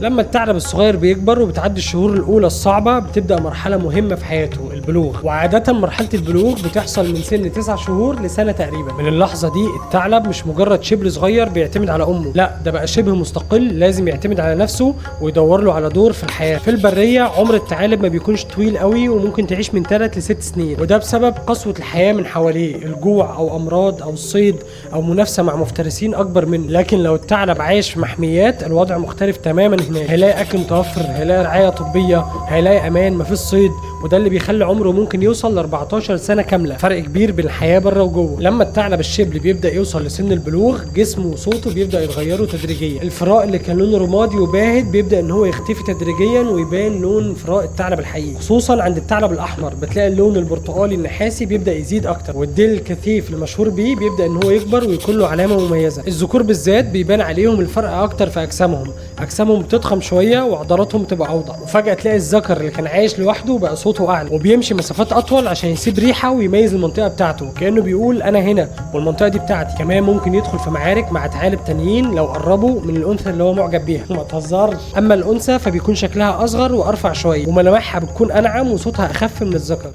لما الثعلب الصغير بيكبر وبتعدي الشهور الاولى الصعبه، بتبدا مرحله مهمه في حياته، البلوغ. وعاده مرحله البلوغ بتحصل من سن 9 شهور لسنه تقريبا. من اللحظه دي الثعلب مش مجرد شبل صغير بيعتمد على امه، لا ده بقى شبه مستقل، لازم يعتمد على نفسه ويدور له على دور في الحياه. في البريه عمر الثعالب ما بيكونش طويل قوي، وممكن تعيش من 3 ل 6 سنين، وده بسبب قسوه الحياه من حواليه، الجوع او امراض او الصيد او منافسه مع مفترسين اكبر منه. لكن لو الثعلب عايش في محميات الوضع مختلف تماما. هناك هيلاقي اكل متوفر، هيلاقي رعايه طبيه، هيلاقي امان، مفيش صيد، وده اللي بيخلي عمره ممكن يوصل ل 14 سنه كامله. فرق كبير بين الحياه بره وجوه. لما الثعلب الشبل بيبدا يوصل لسن البلوغ، جسمه وصوته بيبدا يتغيروا تدريجيا. الفراء اللي كان لونه رمادي وباهت بيبدا ان هو يختفي تدريجيا ويبان لون فراء الثعلب الحقيقي. خصوصا عند الثعلب الاحمر بتلاقي اللون البرتقالي النحاسي بيبدا يزيد اكتر، والديل الكثيف المشهور بيه بيبدا ان هو يكبر ويكون له علامه مميزه. الذكور بالذات بيبان عليهم الفرق اكتر في اجسامهم بتضخم شويه وعضلاتهم تبقى اوضح. وفجاه تلاقي الذكر اللي كان عايش لوحده بقى صوته اعلى وبيمشي مسافات اطول عشان يسيب ريحه ويميز المنطقه بتاعته، كانه بيقول انا هنا والمنطقه دي بتاعتي. كمان ممكن يدخل في معارك مع ثعالب تانيين لو قربوا من الانثى اللي هو معجب بيها. ما تهزرش. اما الانثى فبيكون شكلها اصغر وارفع شويه، وملامحها بتكون انعم وصوتها اخف من الذكر.